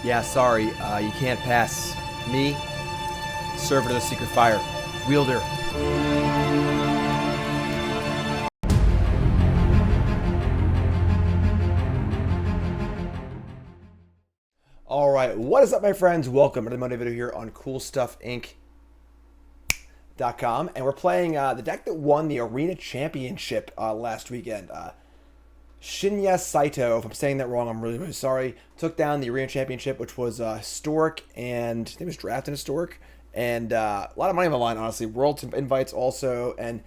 Yeah, sorry, you can't pass. Me, Servitor of the Secret Fire, Wielder. Alright, what is up my friends? Welcome to the Monday video here on CoolStuffInc.com. And we're playing the deck that won the Arena Championship last weekend. Shinya Saito, if I'm saying that wrong, I'm really, really sorry. Took down the Arena Championship, which was Historic, and I think it was Draft and Historic. And a lot of money on the line, honestly. World invites also, and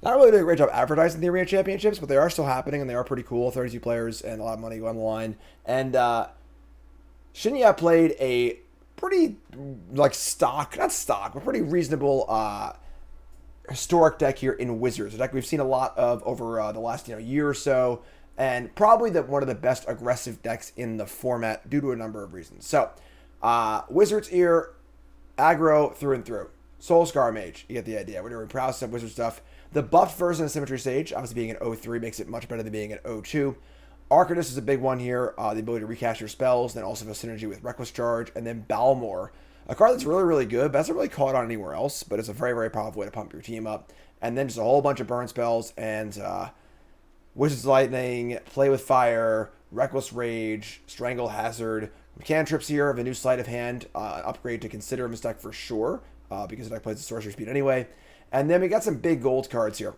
not really doing a great job advertising the Arena Championships, but they are still happening, and they are pretty cool. 32 players and a lot of money on the line. And Shinya played a pretty, like, not stock, but pretty reasonable Historic deck here in Wizards. A deck we've seen a lot of over the last year or so. And probably one of the best aggressive decks in the format due to a number of reasons. So, Wizards here, aggro through and through. Soul-Scar Mage, you get the idea. We're doing proud stuff, Wizard stuff. The buffed version of A-Symmetry Sage, obviously being an 0-3, makes it much better than being an 0-2. Arcanist is a big one here, the ability to recast your spells, then also have a synergy with Reckless Charge, and then Balmor, a card that's really, really good, but hasn't really caught on anywhere else, but it's a very, very powerful way to pump your team up. And then just a whole bunch of burn spells, and Wizard's Lightning, Play with Fire, Reckless Rage, Strangle Hazard. Cantrips here of a new Sleight of Hand, upgrade to consider in this deck for sure, because the deck plays at sorcery speed anyway. And then we got some big gold cards here.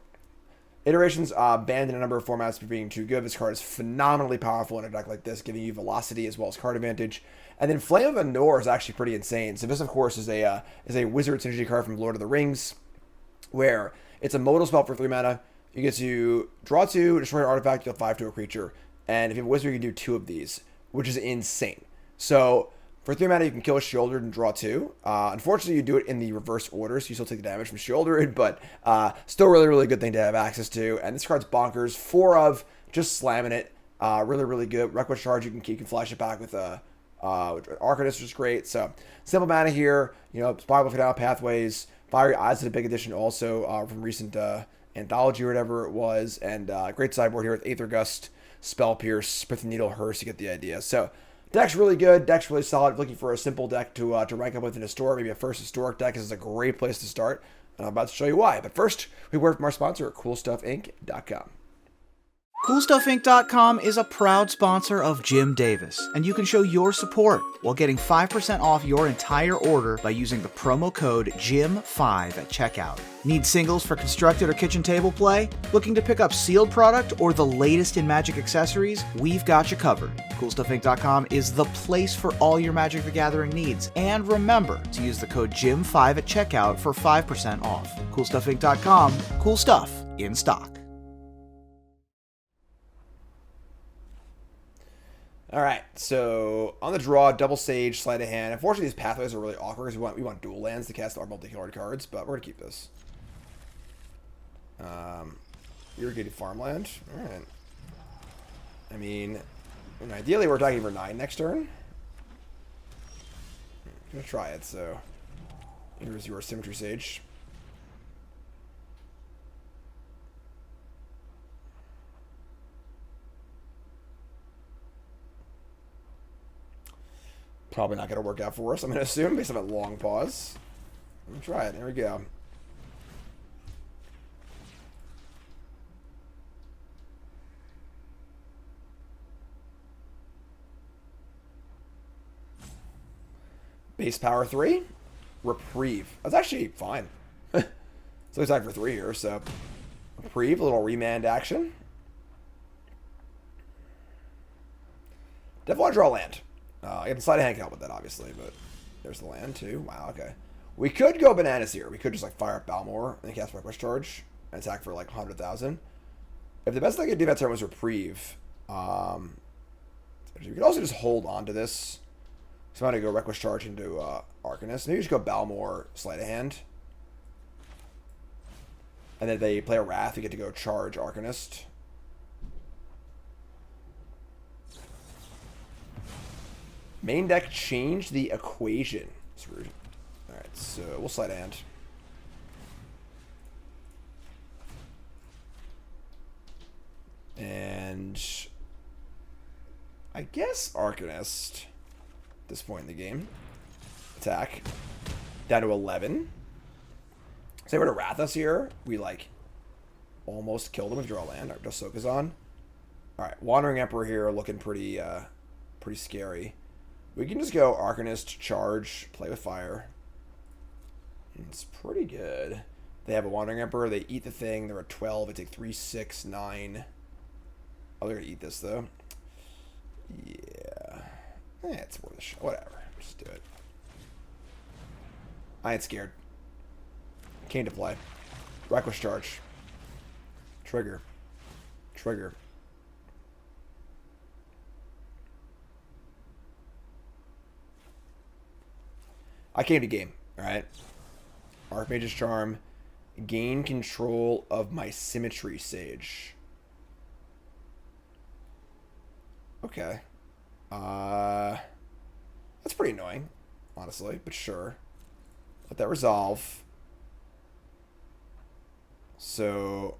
Iterations banned in a number of formats for being too good. This card is phenomenally powerful in a deck like this, giving you velocity as well as card advantage. And then Flame of Anor is actually pretty insane. So this, of course, is a Wizard synergy card from Lord of the Rings, where it's a modal spell for 3 mana. You get to draw 2, destroy an artifact, deal 5 to a creature. And if you have a wizard, you can do 2 of these, which is insane. So for 3 mana, you can kill a Sheoldred and draw 2. Unfortunately, you do it in the reverse order, so you still take the damage from Sheoldred, but still really, really good thing to have access to. And this card's bonkers. 4 of, just slamming it. Really, really good. Reckless Charge, you can flash it back with Arcanist, which is great. So simple mana here. Spirebluff Canal, Pathways. Fiery Islet, a big addition also from recent Anthology or whatever it was, and great sideboard here with Aether Gust, Spell Pierce, Pithing Needle, Hearse, you get the idea. So deck's really good, deck's really solid. Looking for a simple deck to rank up with an Historic, maybe a first Historic deck. This is a great place to start, and I'm about to show you why. But first, we work from our sponsor at CoolStuffInc.com. CoolStuffInc.com is a proud sponsor of Jim Davis, and you can show your support while getting 5% off your entire order by using the promo code JIM5 at checkout. Need singles for constructed or kitchen table play? Looking to pick up sealed product or the latest in Magic accessories? We've got you covered. CoolStuffInc.com is the place for all your Magic the Gathering needs. And remember to use the code JIM5 at checkout for 5% off. CoolStuffInc.com, cool stuff in stock. Alright, so on the draw, double Sage, Sleight of Hand. Unfortunately, these pathways are really awkward because we want dual lands to cast our multicolored cards, but we're going to keep this. Irrigated Farmland. Alright. I mean, ideally we're attacking for 9 next turn. I'm going to try it, so here's your Symmetry Sage. Probably not going to work out for us, I'm going to assume, based on a long pause. Let me try it. There we go. Base power 3. Reprieve. That's actually fine. So it's for 3 here, so Reprieve, a little remand action. Definitely want to draw land. I have the Sleight of Hand help with that, obviously, but there's the land, too. Wow, okay. We could go bananas here. We could just, fire up Balmor and cast Reckless Charge and attack for, 100,000. If the best thing I could do that turn was Reprieve, we could also just hold on to this. So I'm going to go Reckless Charge into Arcanist. Maybe just go Balmor, Sleight of Hand. And then if they play a Wrath, we get to go Charge Arcanist. Main deck changed the equation. It's rude. Alright, so we'll Sleight of Hand. And I guess Arcanist. at this point in the game. Attack. Down to 11. Say we're to Wrath us here. We, like, almost killed him with draw land. Alright, just Sokenzan. Alright, Wandering Emperor here looking pretty scary. We can just go Arcanist, charge, play with fire. It's pretty good. They have a Wandering Emperor. They eat the thing. They're at 12. They take 3, 6, 9. Oh, they're going to eat this, though. Yeah. It's worth a shot. Whatever. Just do it. I ain't scared. Came to play. Reckless charge. Trigger. Trigger. I came to game, alright? Archmage's Charm. Gain control of my Symmetry Sage. Okay. That's pretty annoying, honestly, but sure. Let that resolve. So,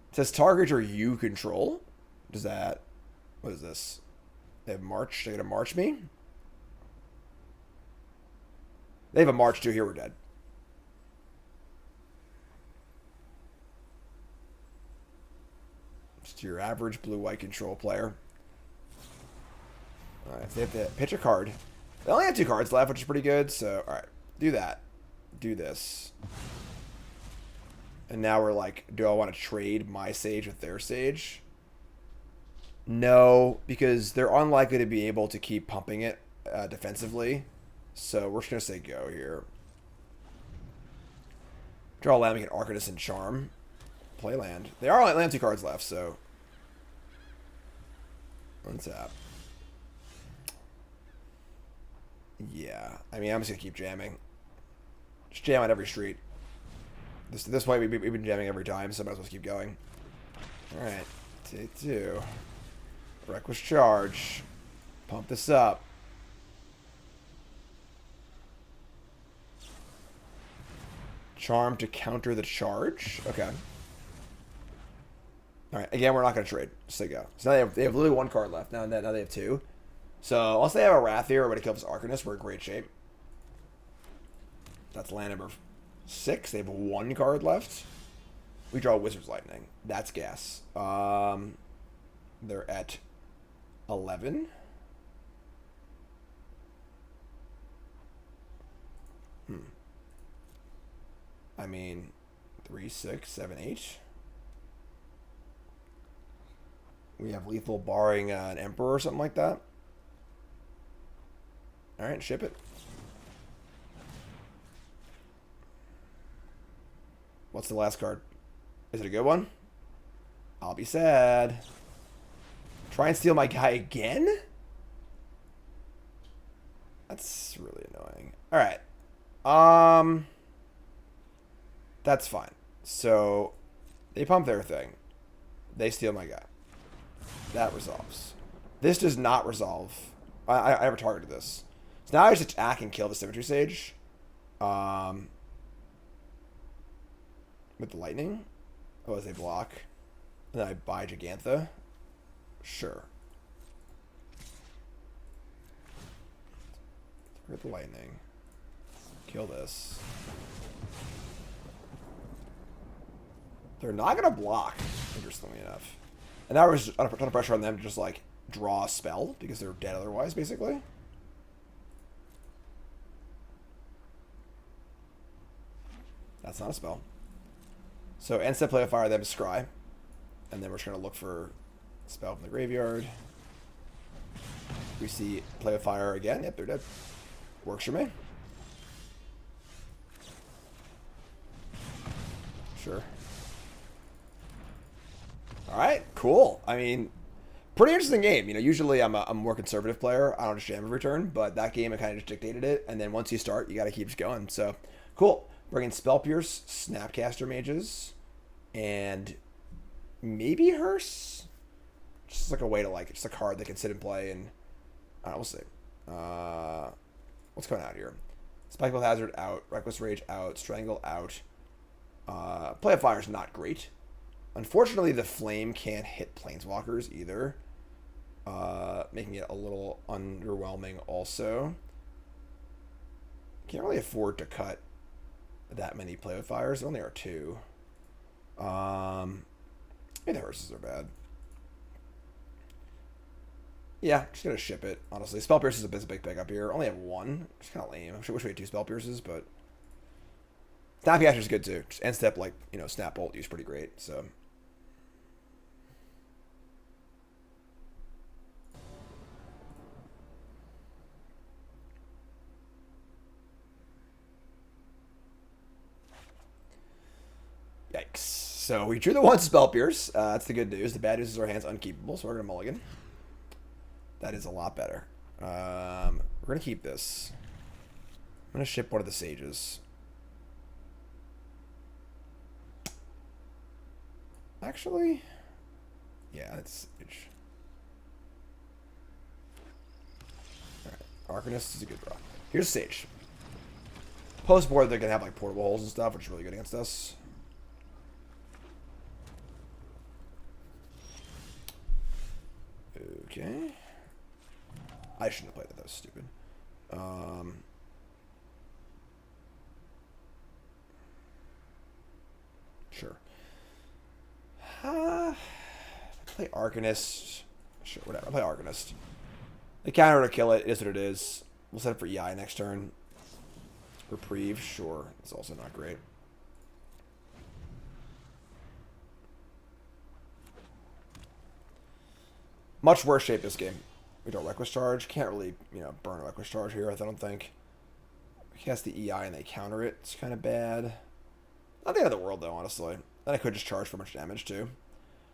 it says target or you control. Does that... What is this? They have March. They're going to March me? They have a March too. Here we're dead. Just your average blue-white control player. Alright, so they have to pitch a card. They only have 2 cards left, which is pretty good. So, alright. Do that. Do this. And now we're like, do I want to trade my Sage with their Sage? No, because they're unlikely to be able to keep pumping it defensively. So we're just going to say go here. Draw land, we get Arcanist and Charm. Play land. They are only 2 cards left, so... Untap. Yeah, I mean, I'm just going to keep jamming. Just jam on every street. This way, we've been jamming every time, so I might as well keep going. Alright, take 2. Reckless charge. Pump this up. Charm to counter the charge. Okay. Alright, again, we're not going to trade. Just say go. So now they have literally 1 card left. Now they have 2. So, unless they have a Wrath here or to kill this Arcanist, we're in great shape. That's land number 6. They have 1 card left. We draw Wizard's Lightning. That's gas. They're at 11. I mean, 3, 6, 7, 8. We have lethal barring an Emperor or something like that. Alright, ship it. What's the last card? Is it a good one? I'll be sad. Try and steal my guy again? That's really annoying. Alright. That's fine. So, they pump their thing. They steal my guy. That resolves. This does not resolve. I never targeted this. So now I just attack and kill the Symmetry Sage. With the lightning. Oh, as they block. And then I buy Jegantha. Sure. Target the lightning. Kill this. They're not going to block, interestingly enough. And now there's a ton of pressure on them to just, like, draw a spell, because they're dead otherwise, basically. That's not a spell. So, instead play a fire, them scry. And then we're just going to look for a spell from the graveyard. We see play with fire again. Yep, they're dead. Works for me. Sure. Alright, cool. I mean, pretty interesting game. You know, usually I'm a more conservative player. I don't just jam every turn, but that game, I kind of just dictated it. And then once you start, you got to keep just going. So, cool. Bring in Spell Pierce, Snapcaster Mages, and maybe Hearse? Just like a way to, like, just a card that can sit and play, and I don't know, we'll see. What's going out here? Spikefield Hazard out, Reckless Rage out, Strangle out. Play of Fire is not great. Unfortunately, the Flame can't hit Planeswalkers either. making it a little underwhelming also. Can't really afford to cut that many play with fires. There only are 2. Maybe the hearses are bad. Yeah, just gonna ship it, honestly. Spell Pierce is a big pickup here. Only have 1. It's kind of lame. I wish we had 2 Spell Pierces, but Snapcaster is good too. Just end step, like, you know, Snap Bolt use pretty great, so. Yikes. So we drew the 1 Spell Pierce. That's the good news. The bad news is our hand's unkeepable, so we're going to mulligan. That is a lot better. We're going to keep this. I'm going to ship one of the Sages. Actually, yeah, that's Sage. Alright, Arcanist is a good draw. Here's Sage. Post board, they're going to have like portable holes and stuff, which is really good against us. Okay. I shouldn't have played that. That was stupid. Sure. Play Arcanist. Sure, whatever. I'll play Arcanist. The counter to kill it. It is what it is. We'll set it for EI next turn. Reprieve. Sure. It's also not great. Much worse shape this game. We don't Reckless Charge. Can't really, you know, burn a Reckless Charge here, I don't think. We cast the EI and they counter it. It's kind of bad. Not the end of the world, though, honestly. Then I could just charge for much damage, too.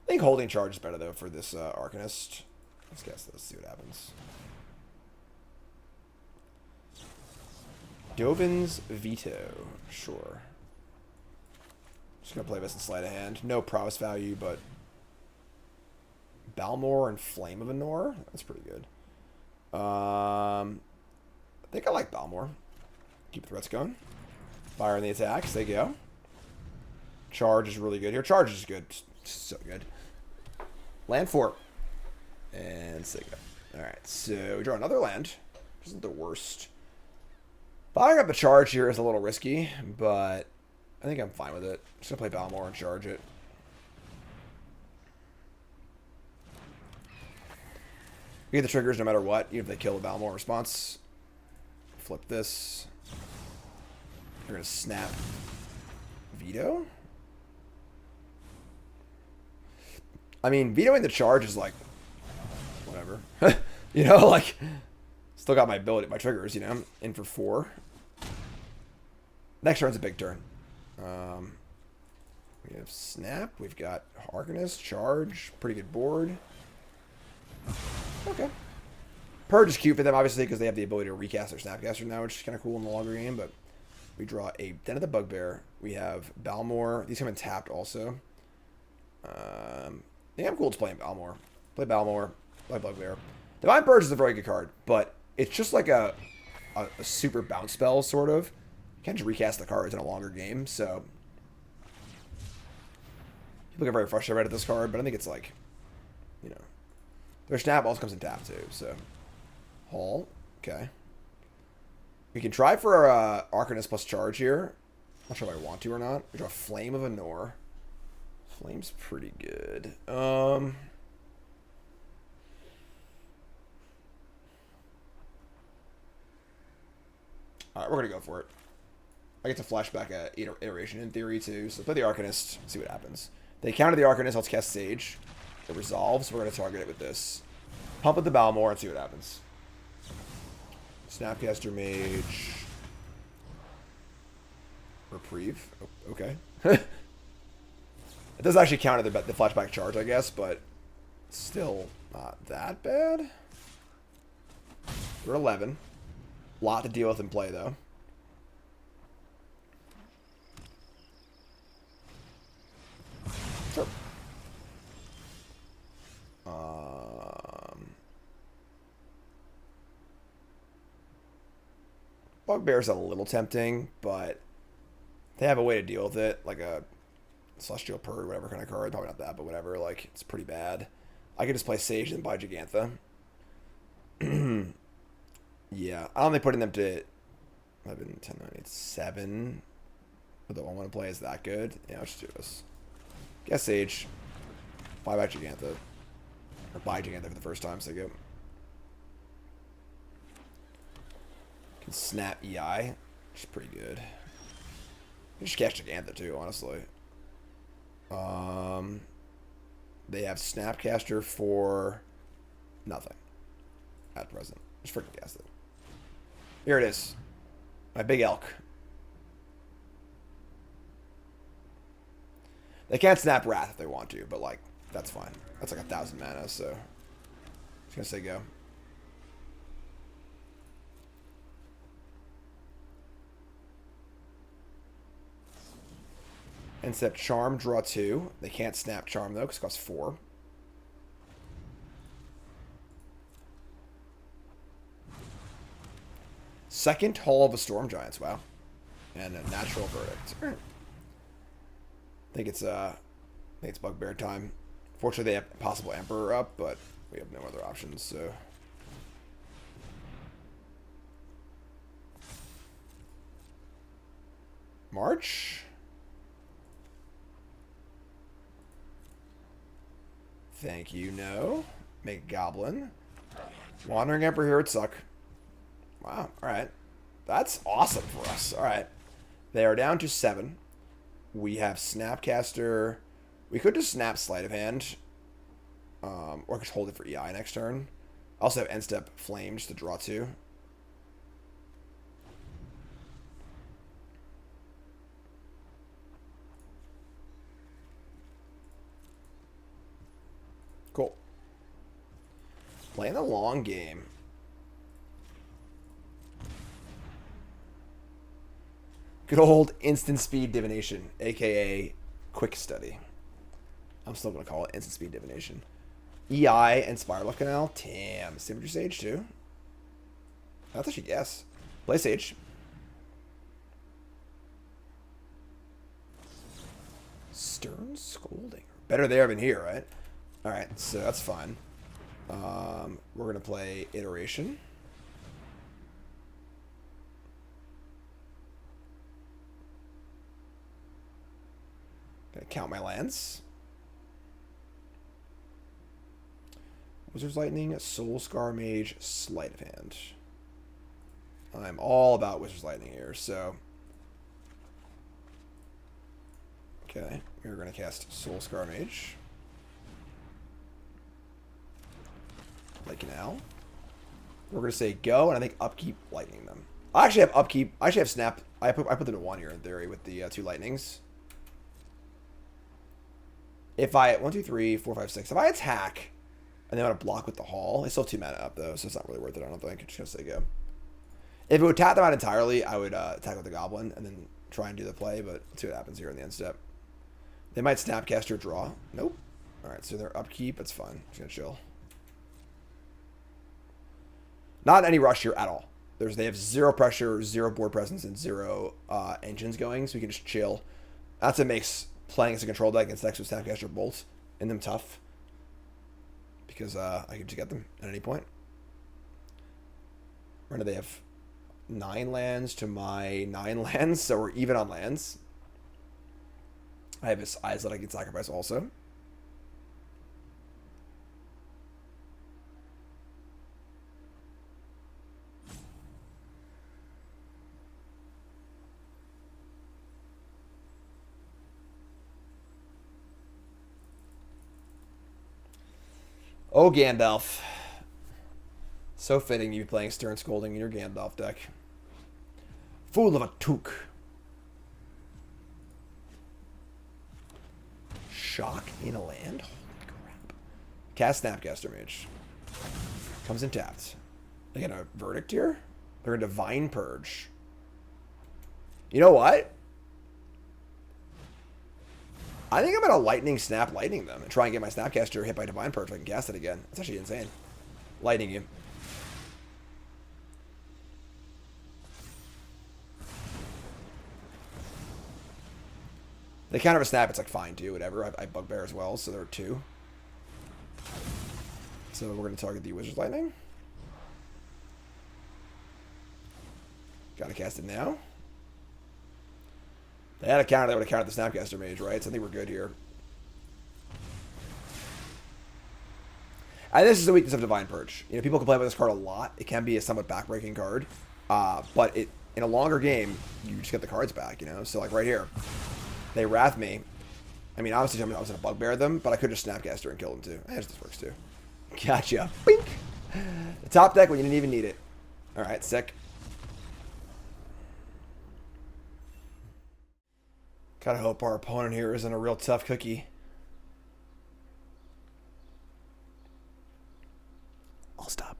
I think holding charge is better, though, for this Arcanist. Let's guess this, see what happens. Dovin's Veto. Sure. Just going to play this in Sleight of Hand. No prowess value, but Balmor and Flame of Anor. That's pretty good. I think I like Balmor. Keep the threats going. Fire in the attacks. There you go. Charge is really good here. Charge is good. So good. Land 4. And Sigma. Alright, so we draw another land. Which isn't the worst. Firing up a charge here is a little risky, but I think I'm fine with it. Just going to play Balmor and charge it. We get the triggers no matter what, even if they kill the Balmor response. Flip this. We're going to snap Veto. I mean, vetoing the charge is like, whatever. You know, like, still got my ability, my triggers, you know, in for 4. Next turn's a big turn. We have Snap, we've got Arcanist, Charge, pretty good board. Okay. Purge is cute for them, obviously, because they have the ability to recast their Snapcaster now, which is kind of cool in the longer game, but we draw a Den of the Bugbear. We have Balmor. These come in tapped also. I think I'm cool just playing Balmor. Play Balmor. Play Bugbear. Divine Purge is a very good card, but it's just like a super bounce spell, sort of. You can't just recast the cards in a longer game, so people get very frustrated at this card, but I think it's like, you know, their Snap also comes in tap too, so. Haul. Okay. We can try for Arcanist plus Charge here. Not sure if I want to or not. We draw Flame of Anor. Flame's pretty good. Alright, we're going to go for it. I get to flashback at Iteration in theory too, so play the Arcanist, see what happens. They counter the Arcanist, let's cast Sage. It resolves, we're going to target it with this. Pump with the Balmor and see what happens. Snapcaster Mage. Reprieve. Oh, okay. It does actually counter the flashback charge, I guess, but still not that bad. We're 11. Lot to deal with in play, though. Sure. Bugbear's a little tempting, but they have a way to deal with it, like a Celestial Purge, whatever kind of card. Probably not that, but whatever. Like, it's pretty bad. I could just play Sage and buy Jegantha. Yeah, I'm only putting them to 11, 10, 9, 8, 7. But the one I want to play is that good. Yeah, let's do this. Guess Sage. Buy back Jegantha. Or buy Jegantha for the first time, so go. Can snap EI, which is pretty good. You just catch Jegantha too, honestly. They have Snapcaster for nothing at present. Just freaking cast it. Here it is. My big elk. They can't snap Wrath if they want to, but like, that's fine. That's like 1,000 mana, so I'm just gonna say go. Instead, Charm, draw 2. They can't snap Charm though, because it costs 4. Second Hall of the Storm Giants, wow. And a natural verdict. Right. I think it's Bugbear time. Fortunately, they have possible Emperor up, but we have no other options, so. March. Thank you, no. Make Goblin. Wandering Emperor here would suck. Wow, alright. That's awesome for us. Alright. They are down to 7. We have Snapcaster. We could just snap Sleight of Hand. Or just hold it for EI next turn. Also have End Step Flame just to draw 2. Cool. Playing the long game. Good old instant speed divination, aka quick study. I'm still gonna call it instant speed divination. EI and Spirebluff Canal. Damn, A-Symmetry Sage too. That's actually guess. Play Sage. Stern Scolding. Better there than here, right? Alright, so that's fine. We're gonna play Iteration. Gonna count my lands. Wizard's Lightning, Soul-Scar Mage, Sleight of Hand. I'm all about Wizard's Lightning here, so. Okay, we're gonna cast Soul-Scar Mage. Like Canal. We're gonna say go, and I think upkeep lightning them. I actually have upkeep. I actually have snap. I put them to 1 here in theory with the 2 lightnings. If I 1, 2, 3, 4, 5, 6. If I attack, and they want to block with the Hall, they still have 2 mana up though, so it's not really worth it. I don't think. I'm just gonna say go. If it would tap them out entirely, I would attack with the Goblin and then try and do the play. But let's see what happens here in the end step. They might Snapcaster draw. Nope. All right, so they're upkeep. That's fine. Just gonna chill. Not any rush here at all. They have 0 pressure, 0 board presence, and 0 engines going, so we can just chill. That's what makes playing as a control deck against decks with Snapcaster Bolt in them tough. Because I can just get them at any point. Right now they have 9 lands to my 9 lands, so we're even on lands. I have this Islet I can sacrifice also. Oh, Gandalf. So fitting you playing Stern Scolding in your Gandalf deck. Fool of a Took. Shock in a land? Holy crap. Cast Snapcaster Mage. Comes in tapped. They get a verdict here? They're a Divine Purge. You know what? I think I'm going to Lightning Snap Lightning them and try and get my Snapcaster hit by Divine Purge so I can cast it again. It's actually insane. Lightning you. They counter a snap, it's like fine too, whatever. I Bugbear as well, so there are 2. So we're going to target the Wizard's Lightning. Gotta cast it now. They had a counter that would have countered the Snapcaster Mage, right? So I think we're good here. And this is the weakness of Divine Purge. You know, people complain about this card a lot. It can be a somewhat backbreaking card. But in a longer game, you just get the cards back, you know? So, like, right here. They Wrath me. I mean, obviously, I was going to Bugbear them, but I could just Snapcaster and kill them, too. I guess this works, too. Gotcha. Bink! The top deck when you didn't even need it. Alright, sick. Gotta hope our opponent here isn't a real tough cookie. I'll stop.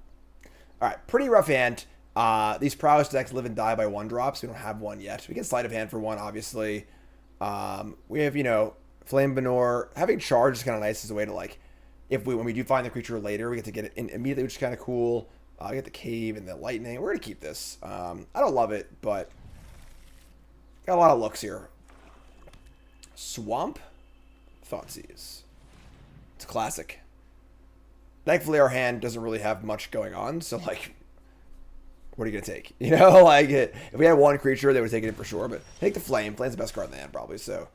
Alright, pretty rough hand. These prowess decks live and die by 1-drops. We don't have one yet. We get Sleight of Hand for one, obviously. We have, you know, Flame of Anor. Having charge is kind of nice as a way to, like, when we do find the creature later, we get to get it in immediately, which is kind of cool. Get the Cave and the Lightning. We're going to keep this. I don't love it, but got a lot of looks here. Swamp? Thoughtseize. It's a classic. Thankfully, our hand doesn't really have much going on, so, like, what are you going to take? You know, like, if we had one creature, they would take it for sure, but take the Flame. Flame's the best card in the hand, probably, so.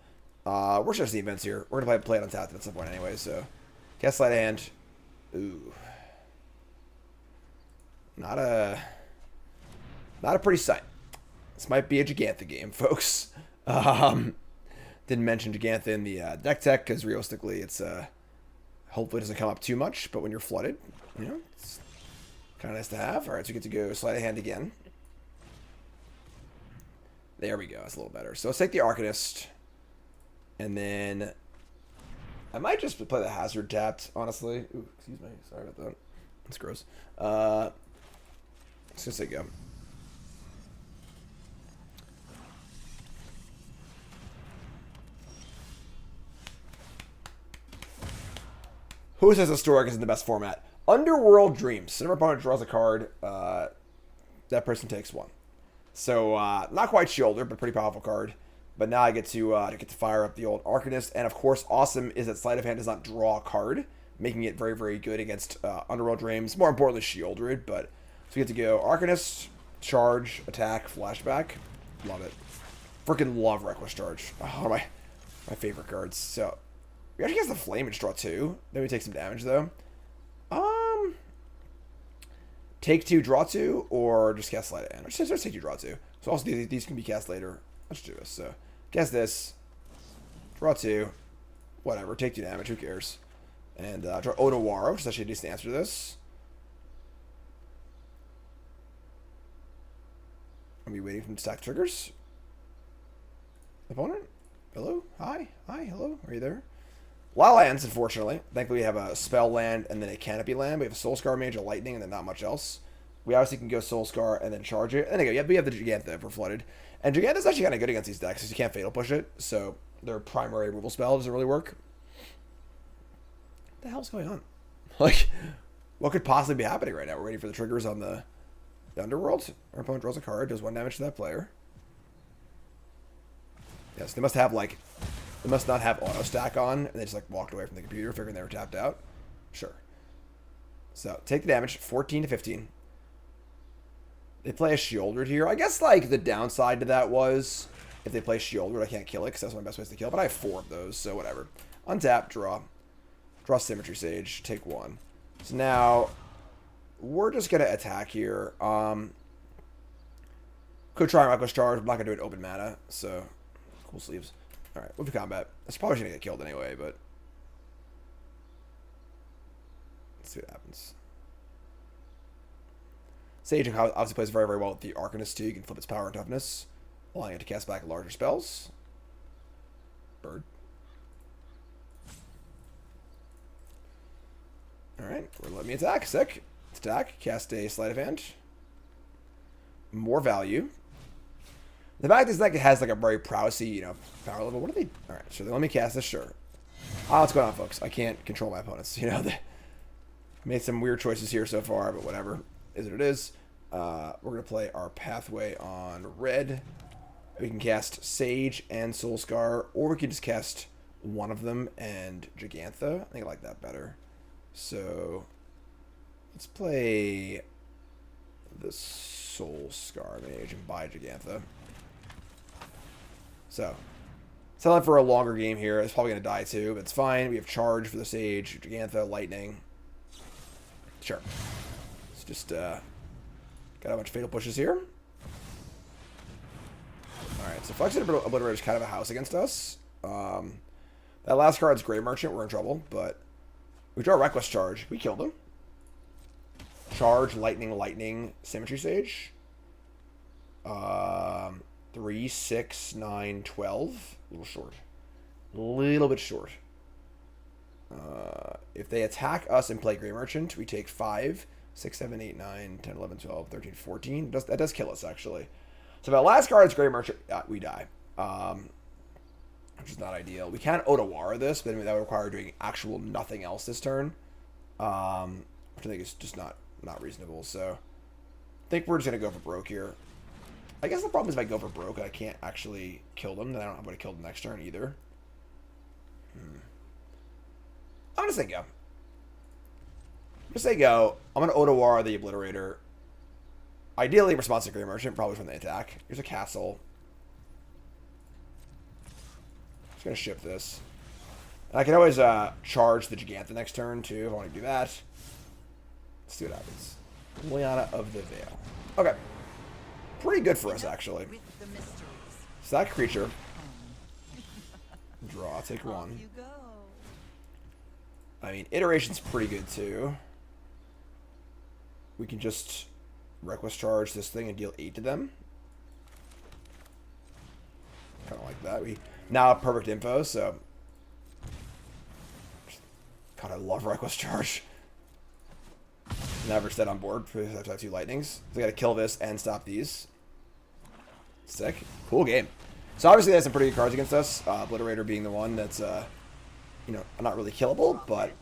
We're just the events here. We're going to play it untapped at some point anyway, so. Cast Sleight of Hand. Ooh. Not a pretty sight. This might be a Jegantha game, folks. Didn't mention Jegantha in the deck tech, because realistically, it's, hopefully it doesn't come up too much, but when you're flooded, you know, it's kind of nice to have. All right, so we get to go Sleight of Hand again. There we go. That's a little better. So let's take the Arcanist, and then I might just play the Hazard tapped, honestly. Ooh, excuse me. Sorry about that. That's gross. Let's just say go. Who says Historic isn't the best format? Underworld Dreams. So if our opponent draws a card, that person takes one. So not quite Shielder, but pretty powerful card. But now I get to fire up the old Arcanist, and of course, awesome is that Sleight of Hand does not draw a card, making it very, very good against Underworld Dreams. More importantly, Shieldred. But so we get to go Arcanist, charge, attack, flashback. Love it. Freaking love Reckless Charge. Oh, my favorite cards. So we actually get the Flame and draw 2. Then we take some damage though. Take 2, draw 2, or just cast Sleight of Hand. Just take 2, draw 2. So also these can be cast later. Let's do this. So cast this, draw 2, whatever. Take 2 damage. Who cares? And draw Otawara, which is actually a decent answer to this. I'll be waiting for him to stack triggers. Opponent? Hello? Hi? Hi? Hello? Are you there? A lot of lands, unfortunately. Thankfully, we have a spell land and then a canopy land. We have a Soul-Scar Mage, a lightning, and then not much else. We obviously can go Soul-Scar and then charge it. And then again, we have the Jegantha if we're flooded. And Jegantha's actually kind of good against these decks because you can't Fatal Push it. So their primary removal spell doesn't really work. What the hell's going on? Like, what could possibly be happening right now? We're waiting for the triggers on the Underworld. Our opponent draws a card, does 1 damage to that player. Yes, they must have, like, they must not have auto stack on, and they just, like, walked away from the computer figuring they were tapped out. Sure. So, take the damage, 14 to 15. They play a Shieldred here. I guess, like, the downside to that was if they play Shieldred, I can't kill it because that's one of my best ways to kill. But I have 4 of those, so whatever. Untap, draw. Draw Symmetry Sage, take 1. So now, we're just going to attack here. Could try Reckless Charge. I'm not going to do it open mana, so cool sleeves. Alright, move to combat. That's probably going to get killed anyway, but let's see what happens. Sage obviously plays very, very well with the Arcanist too. You can flip its power and toughness, allowing it to cast back larger spells. Bird. Alright, we're letting me attack. Sick. Let's attack. Cast a Sleight of Hand. More value. The fact is, like, it has, like, a very prowessy, you know, power level. What are they? Alright, so they let me cast this. Sure. What's going on, folks? I can't control my opponents. You know, they made some weird choices here so far, but whatever. Is what it is. We're going to play our Pathway on red. We can cast Sage and Soul-Scar, or we can just cast one of them and Jegantha. I think I like that better. So, Let's play the Soul-Scar Mage and buy Jegantha. So, selling for a longer game here. It's probably going to die too, but it's fine. We have charge for the Sage, Jegantha, Lightning. Sure. It's just, got a bunch of Fatal Pushes here. Alright, so Flex Obliterator is kind of a house against us. That last card's Grey Merchant. We're in trouble, but we draw Reckless Charge. We killed him. Charge, Lightning, Symmetry Sage. 3, 6, 9, 12. A little short. A little bit short. If they attack us and play Grey Merchant, we take 5, 6, 7, 8, 9, 10, 11, 12, 13, 14. That does kill us, actually. So if our last card is Grey Merchant, we die. Which is not ideal. We can Otawara this, but that would require doing actual nothing else this turn. Which I think is just not reasonable. So I think we're just going to go for broke here. I guess the problem is if I go for broke, I can't actually kill them. Then I don't have a way to kill them next turn either. I'm going to say go. I'm going to Otawara the Obliterator. Ideally, in response to Grey Merchant, probably from the attack. Here's a castle. Just going to ship this. And I can always charge the Jegantha next turn, too, if I want to do that. Let's see what happens. Liana of the Veil. Okay. Pretty good for us, actually. Stack creature. Draw. Take one. I mean, Iteration's pretty good, too. We can just Reckless Charge this thing and deal 8 to them. Kind of like that. We now have perfect info, so... God, I love Reckless Charge. Never set on board because I have to have 2 lightnings. So I gotta kill this and stop these. Sick. Cool game. So obviously they have some pretty good cards against us. Obliterator being the one that's, you know, not really killable, but...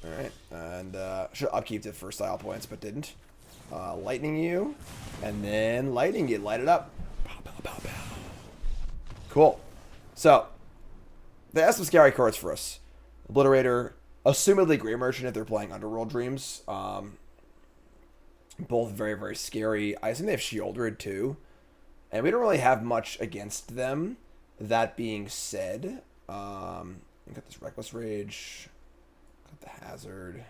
Alright. And should have upkeeped it for style points, but didn't. Lightning you. And then lightning you. Light it up. Pow, pow, pow, pow. Cool. So, they have some scary cards for us. Obliterator. Assumedly Grey Merchant if they're playing Underworld Dreams. Both very, very scary. I assume they have Shieldred too. And we don't really have much against them. That being said, we got this Reckless Rage. Got the Hazard.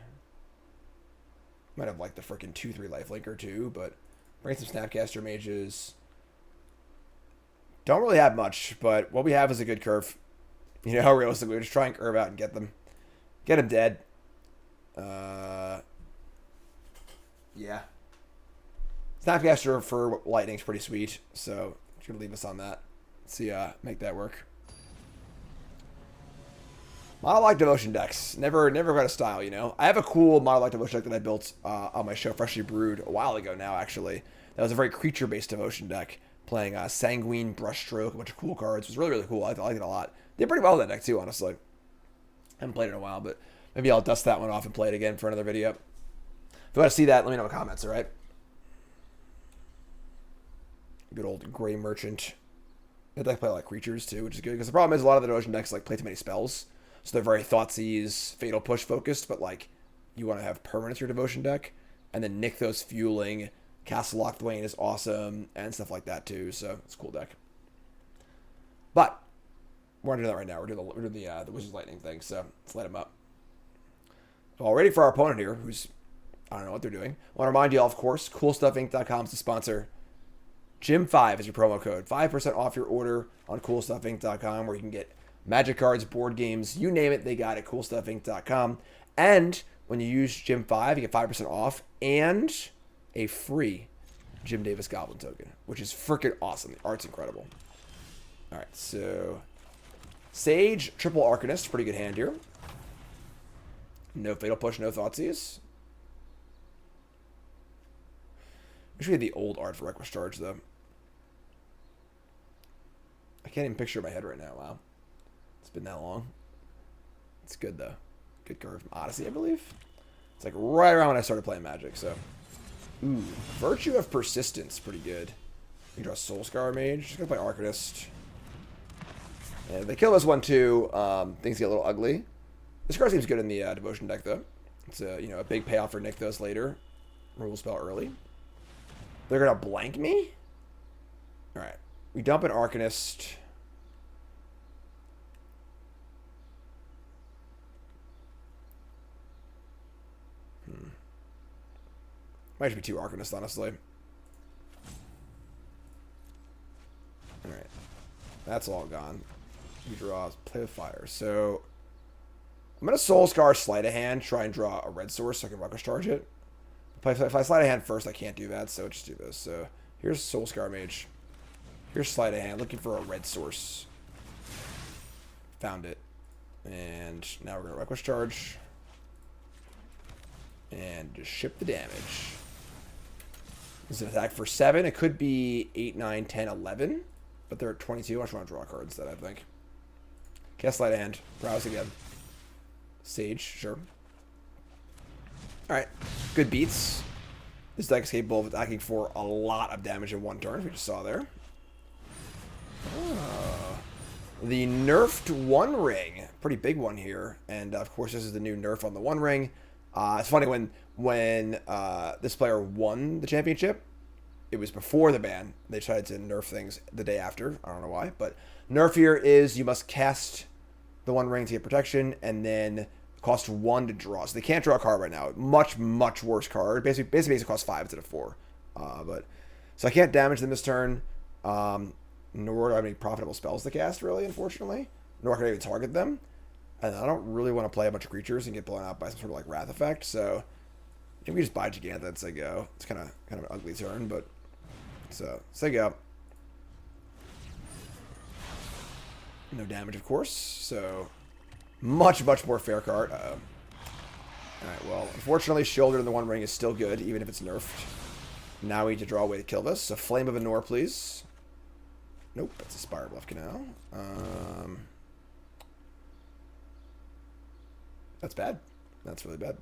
Might have like the freaking 2/3 lifelinker too, but bring some Snapcaster Mages. Don't really have much, but what we have is a good curve. You know, realistically, we're just trying to curve out and get them. Get him dead. Yeah. Snapcaster for lightning's pretty sweet, so just gonna leave us on that. Let's see, make that work. Monolith Devotion decks. Never got a style, you know. I have a cool Monolith Devotion deck that I built on my show, Freshly Brewed, a while ago now, actually. That was a very creature-based Devotion deck, playing Sanguine, Brushstroke, a bunch of cool cards. It was really, really cool. I liked it a lot. Did pretty well with that deck, too, honestly. Haven't played it in a while, but maybe I'll dust that one off and play it again for another video. If you want to see that, let me know in the comments, alright? Good old Grey Merchant. They like play a lot of creatures, too, which is good. Because the problem is a lot of the Devotion decks like play too many spells. So they're very Thoughtseize, Fatal Push focused, but like you want to have permanence in your Devotion deck. And then Nykthos Fueling, Castle Lock Dwayne is awesome, and stuff like that too. So it's a cool deck. But we're not doing that right now. We're doing the Wizard's Lightning thing, so let's light him up. All ready for our opponent here, who's, I don't know what they're doing. I want to remind you all, of course, CoolStuffInc.com is the sponsor. Jim5 is your promo code. 5% off your order on CoolStuffInc.com, where you can get Magic cards, board games, you name it, they got it. CoolStuffInc.com. And when you use Jim5, you get 5% off and a free Jim Davis Goblin token, which is freaking awesome. The art's incredible. All right, so Sage, triple Arcanist, pretty good hand here. No Fatal Push, no Thoughtseize. Wish we had the old art for Reckless Charge, though. I can't even picture it in my head right now. Wow. It's been that long. It's good, though. Good curve from Odyssey, I believe. It's like right around when I started playing Magic, so. Ooh. Virtue of Persistence, pretty good. You can draw Soul-Scar Mage. Just gonna play Arcanist. And if they kill this one, too, things get a little ugly. This card seems good in the Devotion deck, though. It's a, a big payoff for Nykthos later. Removal spell early. They're going to blank me? Alright. We dump an Arcanist. Might just be 2 Arcanists, honestly. Alright. That's all gone. We draw, play with fire. So, I'm going to Soul-Scar Sleight of Hand, try and draw a red source so I can Ruckus Charge it. If I Sleight of Hand first, I can't do that, so just do this. So, here's Soul-Scar Mage. Here's Sleight of Hand, looking for a red source. Found it. And now we're going to Ruckus Charge. And just ship the damage. This is an attack for 7. It could be 8, 9, 10, 11. But they're at 22. I just want to draw cards instead, I think. Cast Sleight of Hand. Browse again. Sage, sure. Alright. Good beats. This deck is capable of attacking for a lot of damage in one turn, we just saw there. Oh. The nerfed One Ring. Pretty big one here. And, of course, this is the new nerf on the One Ring. It's funny when this player won the championship, it was before the ban. They decided to nerf things the day after. I don't know why, but nerf here is you must cast the One Ring to get protection, and then cost 1 to draw. So they can't draw a card right now. Much worse card. Basically it costs 5 instead of 4. So I can't damage them this turn. Nor do I have any profitable spells to cast, really, unfortunately. Nor can I even target them. And I don't really want to play a bunch of creatures and get blown out by some sort of like Wrath effect, so I think we just buy Jegantha and say go. It's kind of an ugly turn, but so say go. No damage, of course. So much more fair card. All right. Well, unfortunately, Shoulder in the One Ring is still good, even if it's nerfed. Now we need to draw a way to kill this. So Flame of Anor, please. Nope, that's a Spirebluff Canal. That's bad. That's really bad.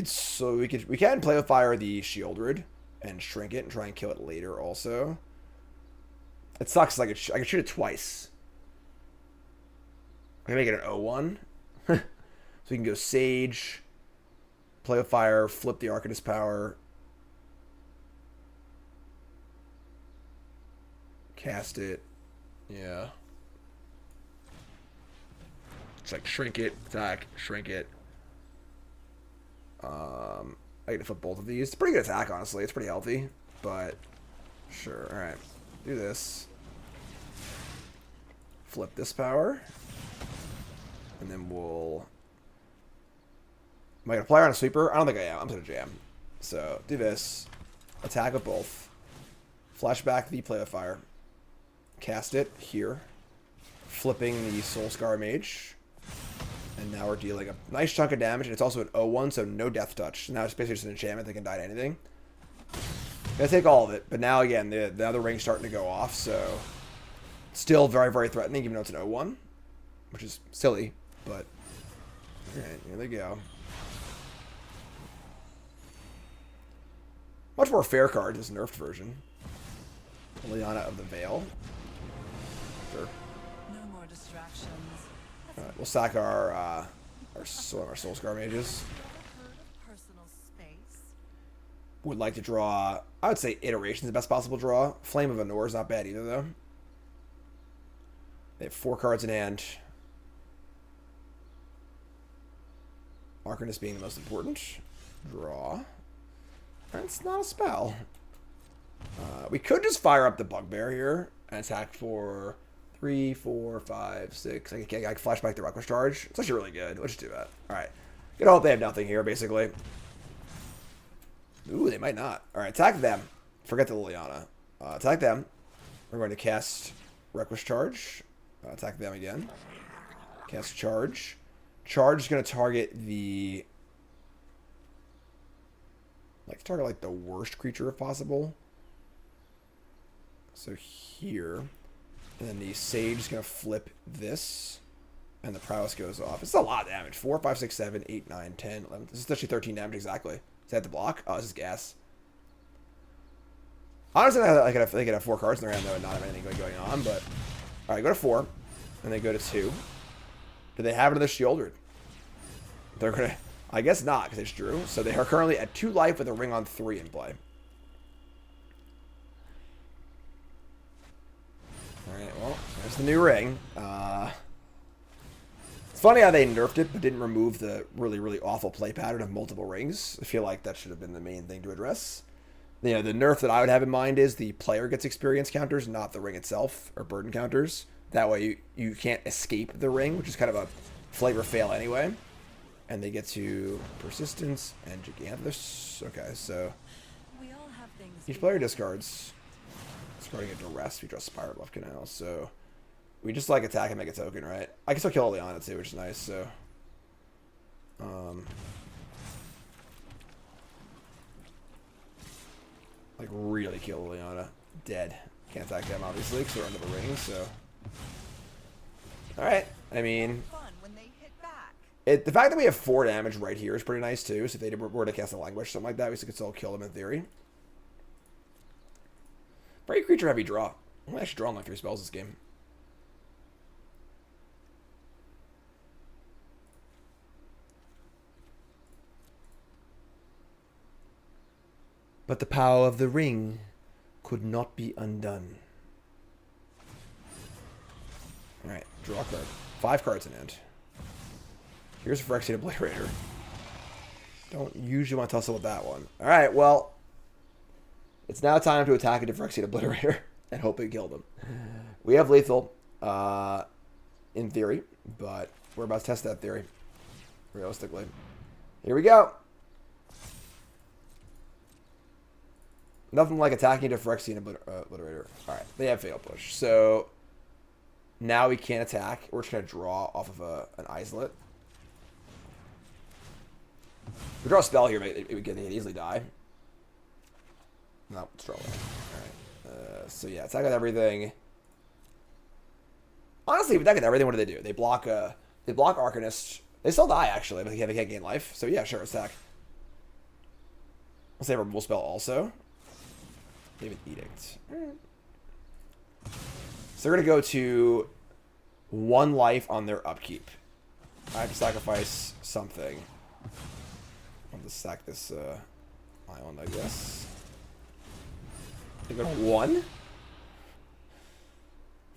So we can play with fire the Sheoldred and shrink it and try and kill it later also. It sucks. Like I could shoot it twice. I can make it an 0-1. So we can go Sage, play with fire, flip the Arcanist power, cast it. Yeah. It's like shrink it, attack, shrink it. I get to flip both of these. It's a pretty good attack, honestly. It's pretty healthy, but sure. All right, do this. Flip this power, and then we'll. Am I gonna play on a sweeper? I don't think I am. I'm gonna jam. So do this. Attack with both. Flashback the play with fire. Cast it here. Flipping the Soul-Scar Mage. And now we're dealing a nice chunk of damage, and it's also an 0-1, so no death touch. Now it's basically just an enchantment that can die to anything. Gonna take all of it, but now again, the other ring's starting to go off, so still very threatening, even though it's an 0-1, which is silly, but alright, here they go. Much more fair card, this nerfed version. Liana of the Veil. Sure. No more distractions. Alright, we'll sack our Soul-Scar Mages. Personal space. Would like to draw, I would say Iteration is the best possible draw. Flame of Anor is not bad either, though. They have 4 cards in hand. Arcanist being the most important. Draw. That's not a spell. We could just fire up the Bugbear here and attack for 3, 4, 5, 6. I can flash back the Ruckus Charge. It's actually really good. Let's just do that. Alright. Get hope they have nothing here, basically. Ooh, they might not. Alright, attack them. Forget the Liliana. Attack them. We're going to cast Ruckus Charge. Attack them again. Cast Charge. Charge is going to target the... target the worst creature if possible. So here. And then the Sage is going to flip this. And the Prowess goes off. It's a lot of damage. 4, 5, 6, 7, 8, 9, 10, 11. This is actually 13 damage exactly. Is that the block? Oh, this is gas. Honestly, they could have 4 cards in their hand, though, and not have anything going on. But, alright, go to 4. And then go to 2. Do they have another Sheoldred? They're going to I guess not, because they just drew. So they are currently at 2 life with a ring on 3 in play. Alright, well, there's the new ring. It's funny how they nerfed it, but didn't remove the really, really awful play pattern of multiple rings. I feel like that should have been the main thing to address. You know, the nerf that I would have in mind is the player gets experience counters, not the ring itself, or burden counters. That way you can't escape the ring, which is kind of a flavor fail anyway. And they get to Persistence and Jegantha. Okay, so We all have things. each player discards. Discarding a Duress, we draw Spirebluff Canal, so we just like attack and make a token, right? I can still kill Liliana too, which is nice, so like really kill Liliana. Dead. Can't attack them obviously because they're under the ring, so alright. I mean, Fun when they hit back. the fact that we have 4 damage right here is pretty nice too, so if they were to cast a Languish or something like that, we could still kill them in theory. Very creature heavy draw. I'm actually drawing like 3 spells this game. But the power of the ring could not be undone. Alright, draw a card. 5 cards in hand. Here's Phyrexian Obliterator. Don't usually want to tussle with that one. Alright, well, it's now time to attack a Phyrexian Obliterator and hope we kill them. We have lethal, in theory, but we're about to test that theory, realistically. Here we go. Nothing like attacking a Phyrexian Obliterator. Alright, they have Fatal Push. So now we can't attack. We're just going to draw off of an Islet. If we draw a spell here, they can easily die. No, it's rolling. Alright. So yeah, attack with everything. Honestly, if attack with everything, what do? They block Arcanist. They still die actually, but they can't gain life. So yeah, sure, attack. Let's say removal spell also. They have an Edict. So they're gonna go to 1 life on their upkeep. I have to sacrifice something. I'll just sack this island, I guess. They go to 1.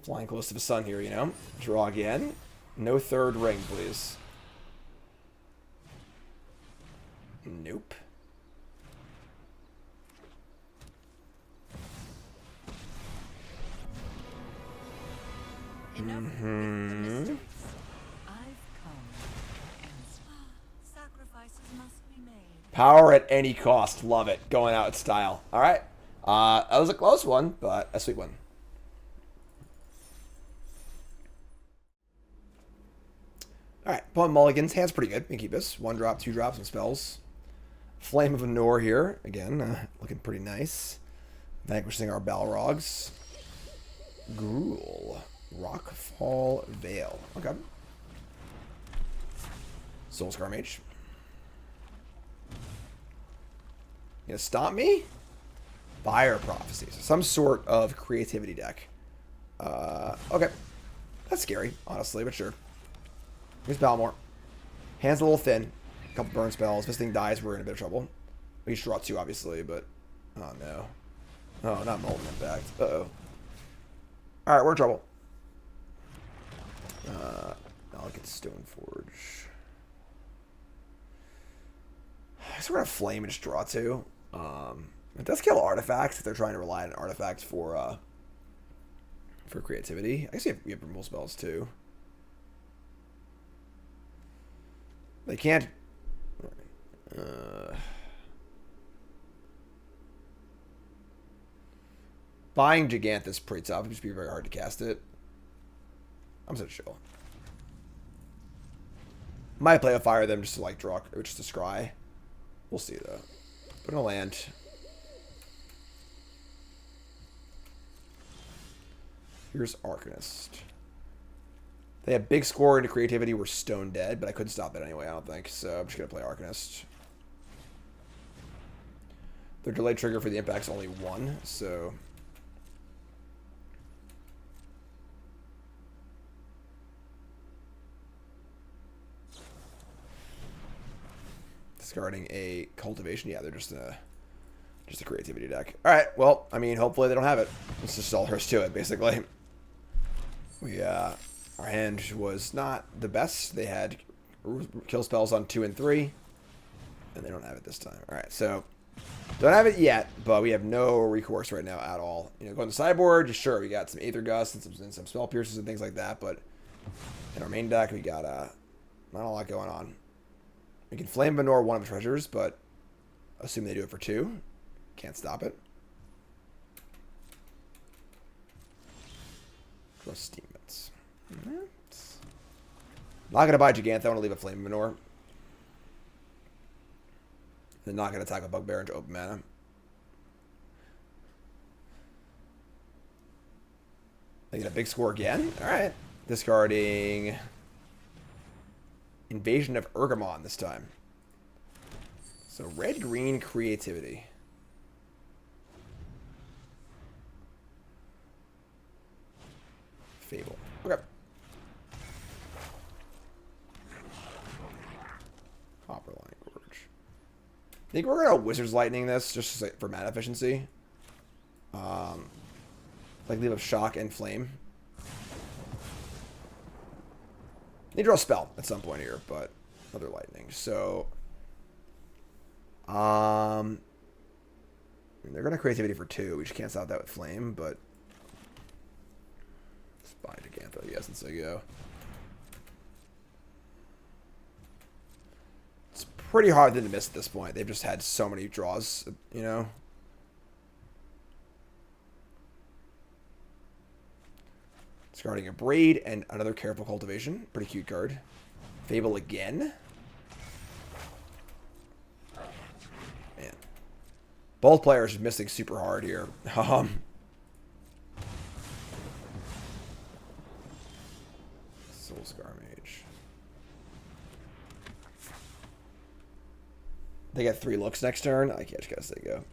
Flying close to the sun here, you know. Draw again. No 3rd ring, please. Nope. Enough with the mysteries. I've come. Sacrifices must be made. Power at any cost. Love it. Going out in style. All right. That was a close one, but a sweet one. All right. Opponent mulligans. Hand's pretty good. We can keep this. 1 drop, 2 drops, and spells. Flame of Anor here. Again, looking pretty nice. Vanquishing our Balrogs. Gruul. Rockfall Vale. Okay. Soul-Scar Mage. You gonna stop me? Fire Prophecies. Some sort of creativity deck. Okay. That's scary, honestly, but sure. Here's Balmor. Hand's a little thin. A couple burn spells. If this thing dies, we're in a bit of trouble. We should draw 2, obviously, but... Oh, no. Oh, not Molten Impact. Uh-oh. Alright, we're in trouble. I'll get Stoneforge. I guess we're gonna Flame and just draw 2. It does kill artifacts if they're trying to rely on artifacts for creativity. I guess we have removal spells too. They can't. Buying Jegantha is pretty tough. It'd just be very hard to cast it. I'm so chill. Might play a fire them just to like draw, or just to scry. We'll see though. Put in a land. Here's Arcanist. They have big score into creativity. We're stone dead, but I couldn't stop it anyway, I don't think. So I'm just going to play Arcanist. Their delayed trigger for the impact's only 1, so... Discarding a cultivation. Yeah, they're just a creativity deck. All right. Well, I mean, hopefully they don't have it. It's just all there is to it, basically. Our hand was not the best. They had kill spells on 2 and 3, and they don't have it this time. All right, so don't have it yet, but we have no recourse right now at all. You know, going to sideboard, just sure we got some Aether Gust and some spell pierces and things like that, but in our main deck we got not a lot going on. We can Flame of Anor one of the treasures, but assume they do it for 2. Can't stop it. Draw Steamits. Not going to buy Jegantha. I want to leave a Flame of Anor. They're not going to attack a Bugbear into open mana. They get a big score again. All right. Discarding Invasion of Urgamon this time. So red-green creativity. Fable. Okay. Copperline Gorge. I think we're gonna Wizard's Lightning this just for mana efficiency. Like leave a Shock and Flame. Need to draw a spell at some point here, but another Lightning. So, they're gonna creativity for 2. We just can't stop that with Flame, but let's buy Jegantha, I guess, and say go. It's pretty hard to miss at this point. They've just had so many draws, you know. Discarding a Braid and another Careful Cultivation. Pretty cute card. Fable again. Man. Both players are missing super hard here. Soul-Scar Mage. They get 3 looks next turn. I can't just gotta say go.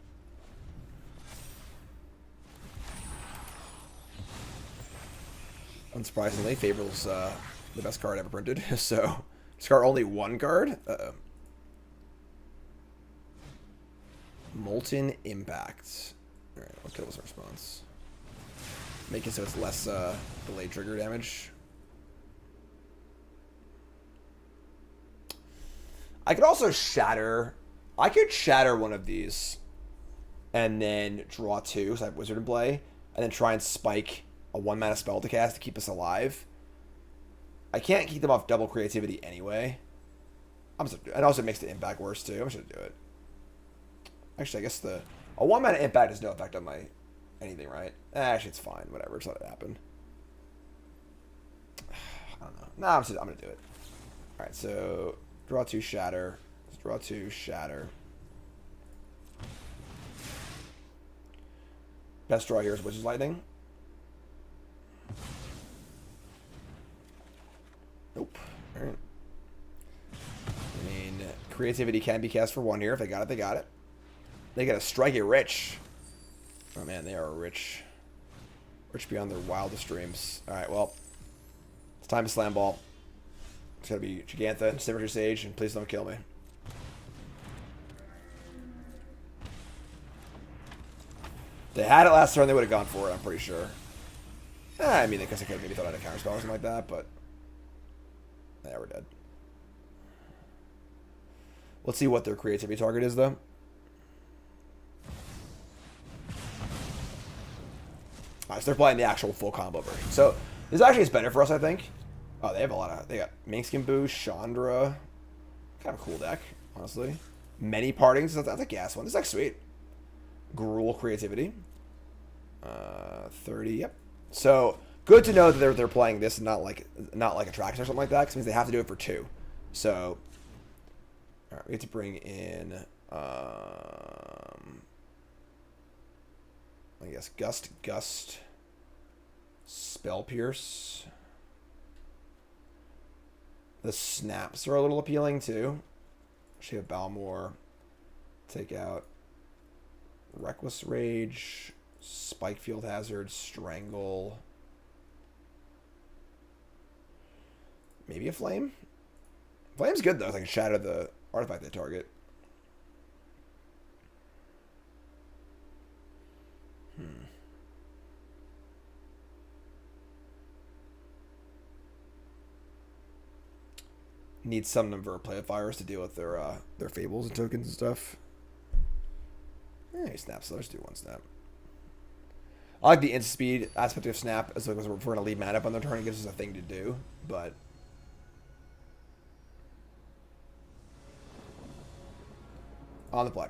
Unsurprisingly, Fable's the best card ever printed. So, discard only 1 card. Molten Impact. Alright, what kill was our response? Make it so it's less delayed trigger damage. I could also shatter. I could shatter one of these and then draw 2, so I have Wizard in play, and then try and spike a 1-mana spell to cast to keep us alive. I can't keep them off double creativity anyway. It also makes the impact worse too. I'm just gonna do it. Actually, I guess a 1-mana impact has no effect on my anything, right? Actually, it's fine. Whatever. Just let it happen. I don't know. Nah, I'm gonna do it. All right. So draw 2, shatter. Let's draw 2, shatter. Best draw here is Witch's Lightning. Nope. All right. I mean, creativity can be cast for 1 here. If they got it, they got it. They got a Strike Rich. Oh man, they are rich. Rich beyond their wildest dreams. Alright, well. It's time to slam ball. It's gotta be Jegantha and A-Symmetry Sage, and please don't kill me. If they had it last turn, they would have gone for it, I'm pretty sure. I mean, I guess I could have maybe thought I had a counterspell or something like that, but yeah, we're dead. Let's see what their creativity target is, though. Alright, so they're playing the actual full combo version. So this actually is better for us, I think. Oh, they have a lot of. They got Minkskin Boost, Chandra. Kind of a cool deck, honestly. Many Partings. That's a gas one. This deck's sweet. Gruul creativity. 30. Yep. So good to know that they're playing this and not like Attraction or something like that, because it means they have to do it for 2. So all right, we get to bring in I guess Gust, Spell Pierce. The snaps are a little appealing too. She have Balmor. Take out Reckless Rage, Spikefield Hazard, Strangle. Maybe a Flame? Flame's good though, if I can shatter the artifact they target. need some number of Playfires to deal with their fables and tokens and stuff. He snaps, so let's do one snap. I like the instant speed aspect of snap as long as we're going to leave mana up on their turn. It gives us a thing to do, but on the play.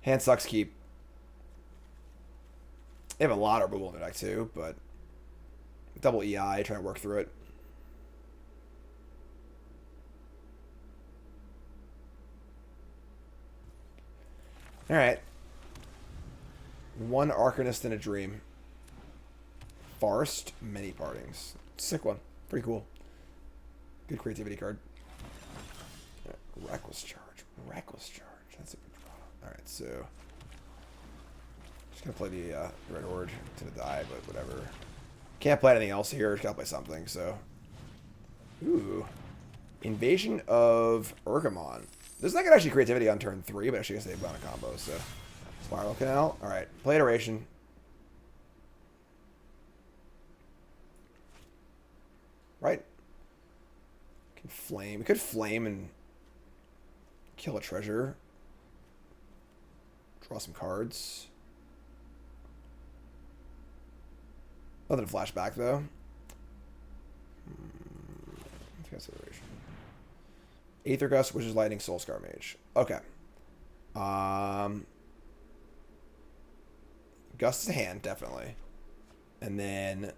Hand sucks keep. They have a lot of removal in their deck too, but double EI, trying to work through it. Alright. One Arcanist in a Dream. Forest, many partings. Sick one. Pretty cool. Good creativity card. Reckless Charge. Reckless Charge. That's a good draw. Alright, so just gonna play the Dreadhorde to the die, but whatever. Can't play anything else here. Just gotta play something, so. Ooh. Invasion of Urgamon. This is not gonna actually creativity on turn 3, but actually gonna save on a combo, so. Spirebluff Canal. Alright. Play Iteration. Right. Can flame. We could flame and kill a treasure. Draw some cards. Nothing to flash back though. Consideration. Aether Gust, which is Lightning, Soul-Scar Mage. Okay. Gust is a hand, definitely. And then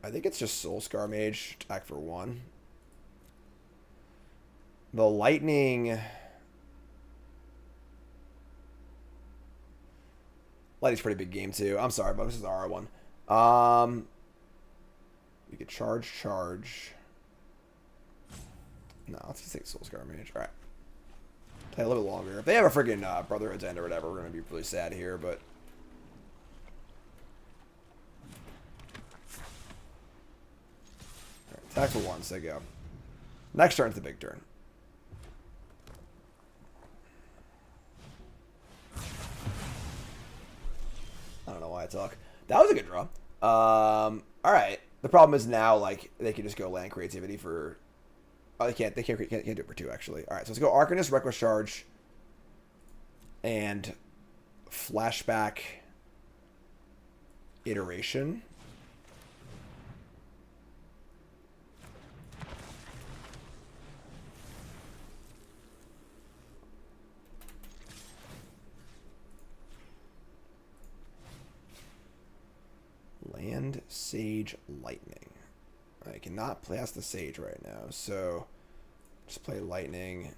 I think it's just Soul-Scar Mage, attack for 1. The Lightning. Lightning's a pretty big game too. I'm sorry, but this is the R1. We could charge. No, let's just take Soul-Scar Mage. Alright. Play a little bit longer. If they have a friggin' Brotherhood's End or whatever, we're going to be really sad here, but. Right, attack for 1, so they go. Next turn's the big turn. I don't know why I talk. That was a good draw. Alright. The problem is now, like, they can just go land creativity for. Oh, they can't do it for 2, actually. Alright, so let's go Arcanist, Reckless Charge, and Flashback Iteration. Land, Sage, Lightning. I cannot pass the Sage right now, so just play Lightning.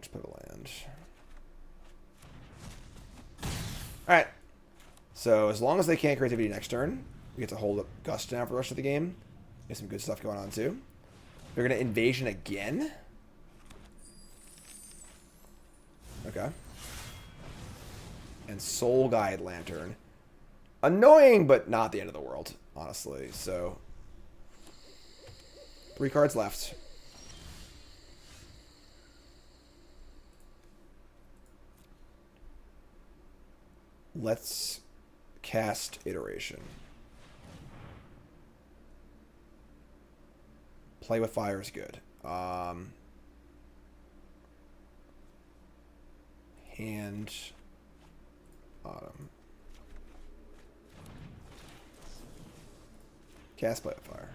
Just play the land. Alright. So as long as they can't creativity next turn, we get to hold up Gust now for the rest of the game. Get some good stuff going on too. They're going to Invasion again. Okay. And Soul Guide Lantern. Annoying, but not the end of the world, honestly. So 3 cards left. Let's cast Iteration. Play with fire is good. Hand Autumn. Cast Play with Fire.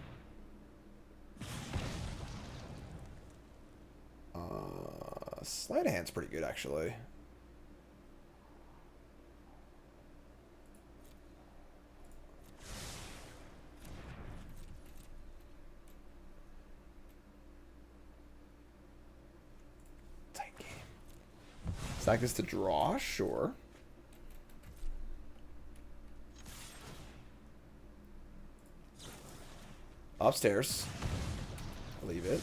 Sleight of Hand's pretty good, actually. Tight game. Sack this to draw, sure. Upstairs. Leave it.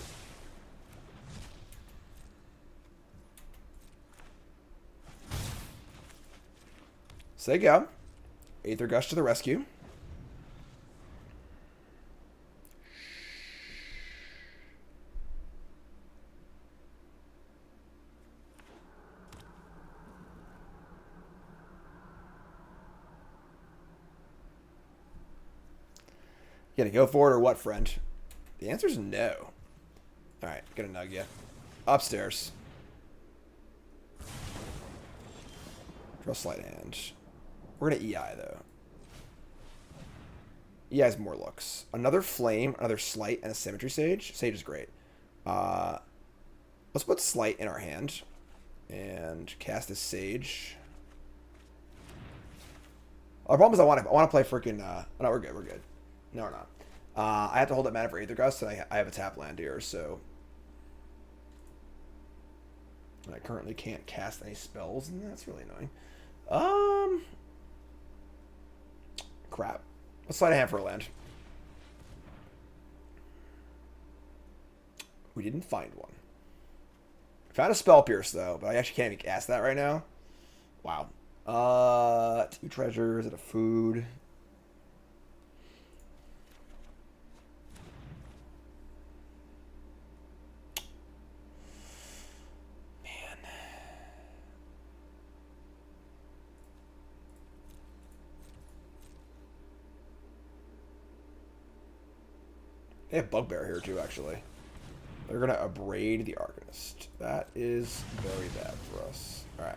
So they go. Aether Gust to the rescue. You gonna go for it or what, friend? The answer is no. Alright, gonna nug you. Upstairs. Draw Sleight of Hand. We're gonna EI, though. EI's more looks. Another Flame, another Sleight, and a Symmetry Sage. Sage is great. Let's put Sleight in our hand. And cast this Sage. Our problem is I want to play freaking... no, we're good, we're good. No, we're not. I have to hold up mana for Aether Gust, and I have a tap land here, so... I currently can't cast any spells, and that's really annoying. Crap. Let's Sleight of Hand for a land. We didn't find one. Found a Spell Pierce, though, but I actually can't even cast that right now. Wow. 2 treasures and a food. They have Bugbear here too, actually. They're going to Abrade the Arcanist. That is very bad for us. Alright.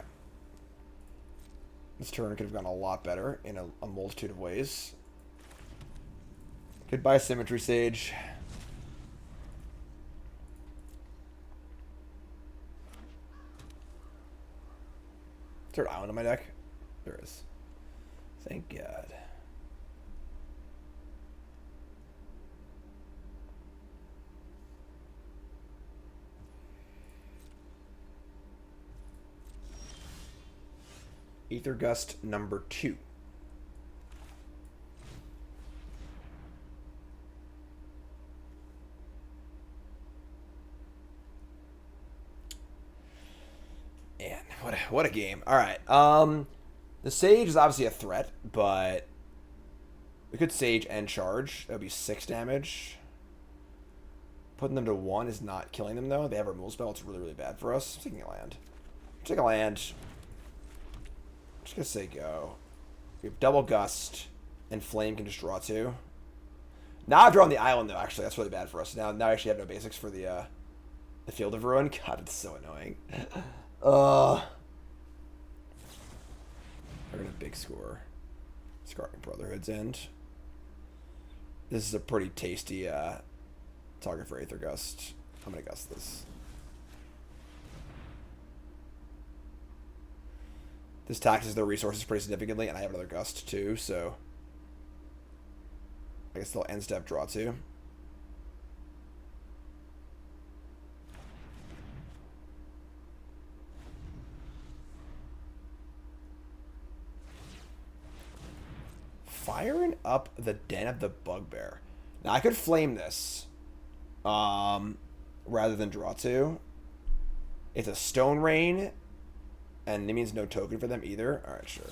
This turn could have gone a lot better in a multitude of ways. Goodbye, Symmetry Sage. Is there an island in my deck? There is. Thank God. Aether Gust number 2. Man, what a game. All right. The Sage is obviously a threat, but we could Sage and charge. That would be 6 damage. Putting them to 1 is not killing them, though. They have a removal spell. It's really, really bad for us. I'm taking a land. Take a land. I'm just going to say go. We have double Gust, and Flame can just draw 2. Now I've drawn the island, though, actually. That's really bad for us. Now I actually have no basics for the Field of Ruin. God, it's so annoying. They're going to big score. Scarring Brotherhood's end. This is a pretty tasty target for Aether Gust. I'm going to Gust this. This taxes their resources pretty significantly, and I have another Gust too, so I guess they'll end step draw 2. Firing up the Den of the Bugbear. Now I could flame this rather than draw 2. It's a Stone Rain. And it means no token for them either. Alright, sure.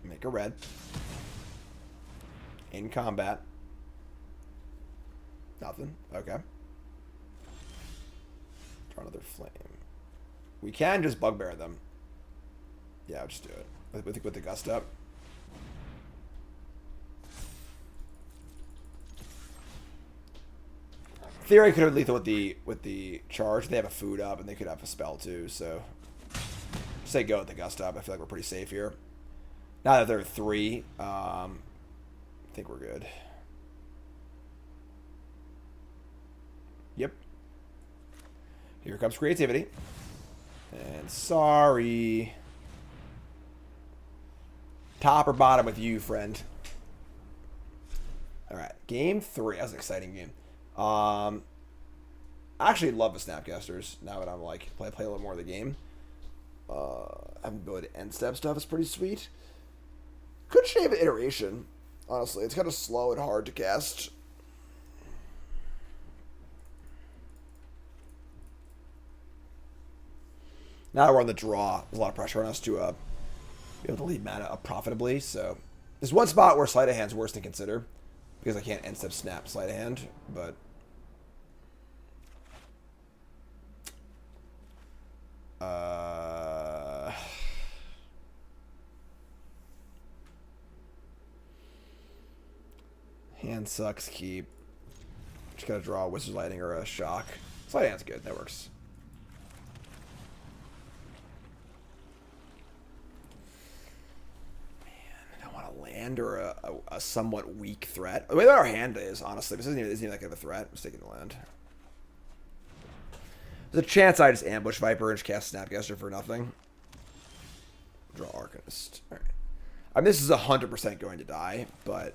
Make a red. In combat. Nothing. Okay. Draw another flame. We can just Bugbear them. Yeah, I'll just do it. With the Gust up. Theory could have lethal with the charge. They have a food up and they could have a spell too, so say go with the Gust up. I feel like we're pretty safe here. Now that there are 3, I think we're good. Yep. Here comes creativity. And sorry. Top or bottom with you, friend. Alright, game 3. That was an exciting game. I actually love the Snapcasters now that I'm like play a little more of the game. Having the ability to end step stuff is pretty sweet. Could shave an iteration, honestly. It's kind of slow and hard to cast. Now we're on the draw. There's a lot of pressure on us to be able to lead mana up profitably, so there's one spot where Sleight of Hand's worse to consider, because I can't end step snap Sleight of Hand, but Hand sucks, keep. Just gotta draw a Wizard's Lightning or a Shock. Sleight of Hand's good, that works. Land or a somewhat weak threat. The way that our hand is, honestly, this isn't even that kind of a threat. I'm taking the land. There's a chance I just ambush Viper and just cast Snapcaster for nothing. Draw Arcanist. Alright. I mean, this is 100% going to die, but...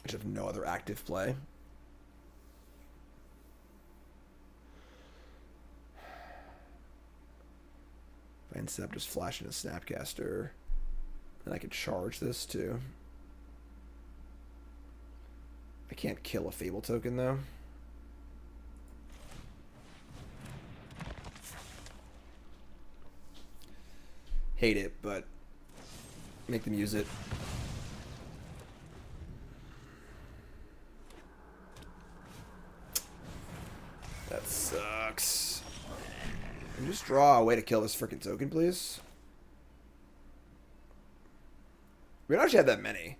I just have no other active play. Instead of just flashing a Snapcaster, and I could charge this too. I can't kill a Fable token though. Hate it, but make them use it. That sucks. Can you just draw a way to kill this freaking token, please? We don't actually have that many.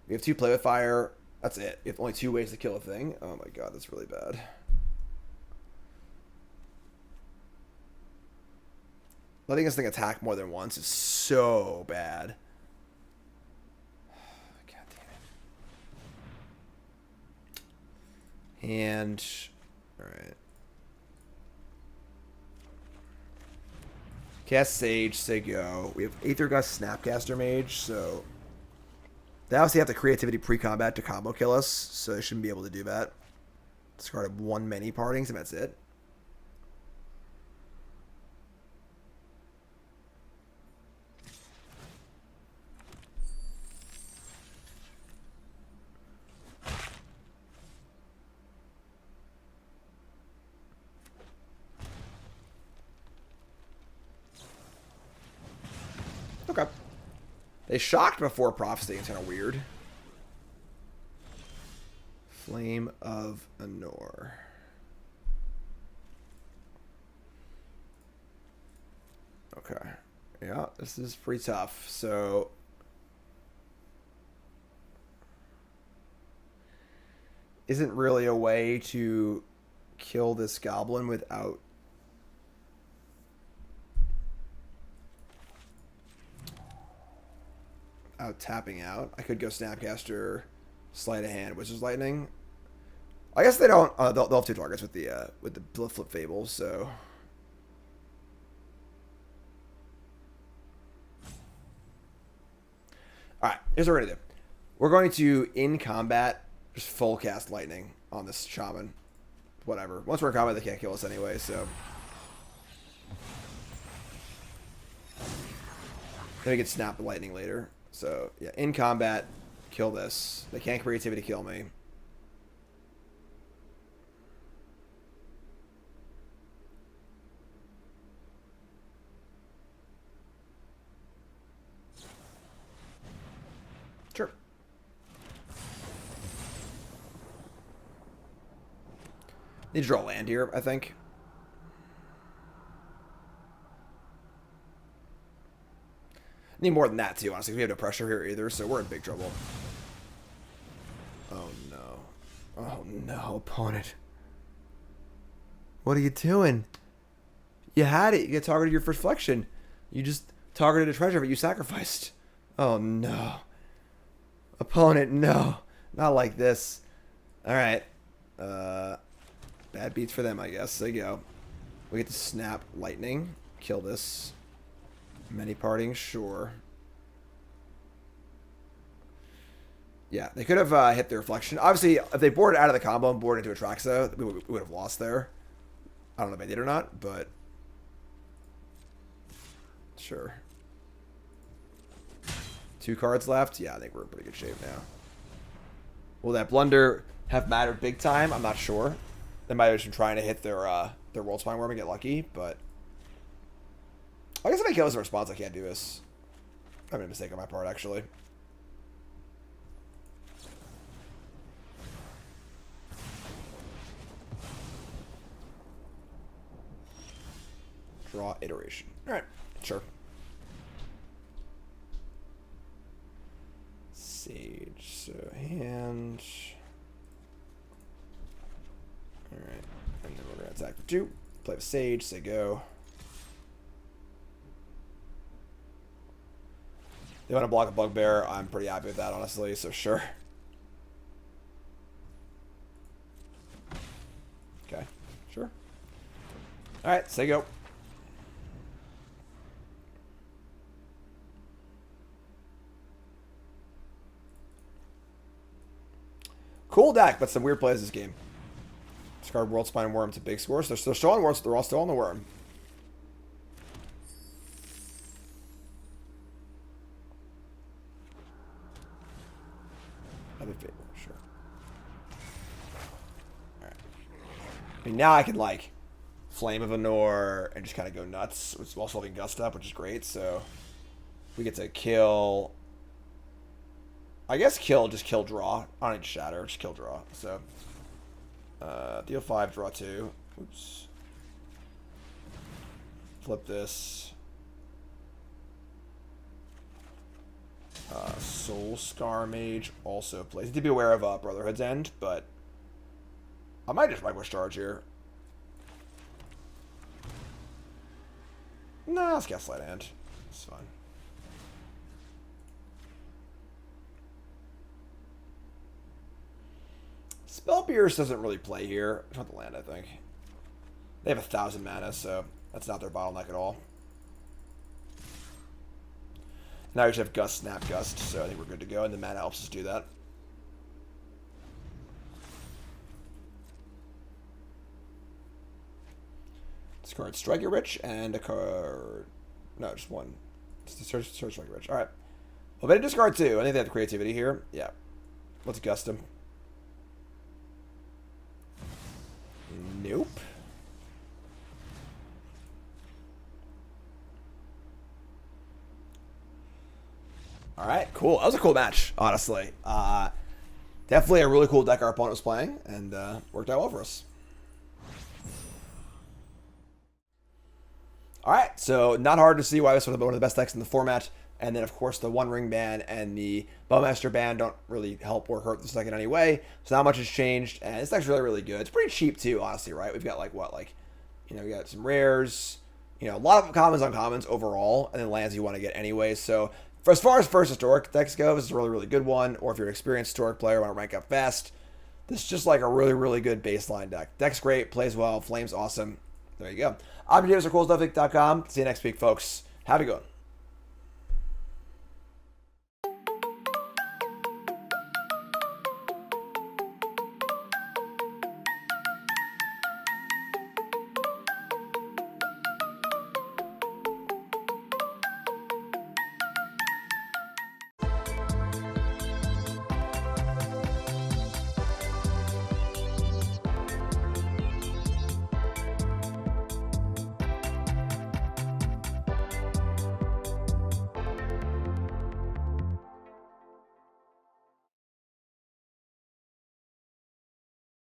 We have 2 Play with Fire. That's it. We have only 2 ways to kill a thing. Oh my god, that's really bad. Letting this thing attack more than once is so bad. God damn it. And... Alright. Cast Sage, say go. We have Aether Gust, Snapcaster Mage, so... They obviously have the creativity pre-combat to combo kill us, so they shouldn't be able to do that. Discarded 1 many partings, and that's it. Okay. They shocked before Prophecy. It's kind of weird. Flame of Anor. Okay. Yeah, this is pretty tough. So... Isn't really a way to kill this goblin without... tapping out. I could go Snapcaster, Sleight of Hand, Wizard's Lightning. I guess they don't. They'll have 2 targets with the Flip Fable. So all right, here's what we're gonna do. We're going to in combat just full cast Lightning on this Shaman. Whatever. Once we're in combat, they can't kill us anyway. So then we can snap the Lightning later. So, yeah, in combat, kill this. They can't creativity kill me. Sure. Need to draw land here, I think. Need more than that, too, honestly. We have no pressure here either, so we're in big trouble. Oh, no. Oh, no, opponent. What are you doing? You had it. You get targeted your first flexion. You just targeted a treasure, but you sacrificed. Oh, no. Opponent, no. Not like this. All right. Bad beats for them, I guess. There you go. We get to snap Lightning. Kill this. Many partings, sure. Yeah, they could have hit the reflection. Obviously, if they boarded out of the combo and boarded into a Traxo, we would have lost there. I don't know if they did or not, but sure. 2 cards left. Yeah, I think we're in pretty good shape now. Will that blunder have mattered big time? I'm not sure. They might have just been trying to hit their World Spine Worm and get lucky, but I guess if I kill as a response, I can't do this. I made a mistake on my part, actually. Draw Iteration. Alright, sure. Sage, so hand. Alright, and then we're going to attack for 2. Play with Sage, say go. They want to block a Bugbear. I'm pretty happy with that, honestly, so sure. Okay, sure. Alright, say go. Cool deck, but some weird plays this game. Discard World Spine Worm to big scores. They're still showing worms, they're all still on the worm. That'd be favor, sure. Alright. I mean, now I can, like, Flame of Anor and just kind of go nuts. It's also having Gust up, which is great, so we get to kill. I guess just kill draw. I don't need shatter, just kill draw. So deal 5, draw 2. Oops. Flip this. Soul-Scar Mage also plays. Need to be aware of Brotherhood's End, but I might just Vanquish Charge here. Nah, let's get Sleight of Hand. It's fine. Spell Pierce doesn't really play here. It's not the land, I think. They have 1,000 mana, so that's not their bottleneck at all. Now we just have Gust, Snap Gust, so I think we're good to go, and the mana helps us do that. Discard Strike Your Rich and a card. No, just one. Search Strike Your Rich. Alright. Well, they discard 2. I think they have the creativity here. Yeah. Let's Gust him. Nope. Alright, cool. That was a cool match, honestly. Definitely a really cool deck our opponent was playing, and worked out well for us. Alright, so not hard to see why this was one of the best decks in the format. And then, of course, the One Ring ban and the Bowmaster ban don't really help or hurt this deck in any way. So not much has changed, and this deck's really, really good. It's pretty cheap, too, honestly, right? We've got, like, what, like, you know, we got some rares, you know, a lot of commons, uncommons overall, and then lands you want to get anyway. So for as far as first historic decks go, this is a really, really good one. Or if you're an experienced historic player, want to rank up fast, this is just like a really, really good baseline deck. Deck's great, plays well, Flame's awesome. There you go. I'm James at CoolStuffInc.com. See you next week, folks. Have a good one.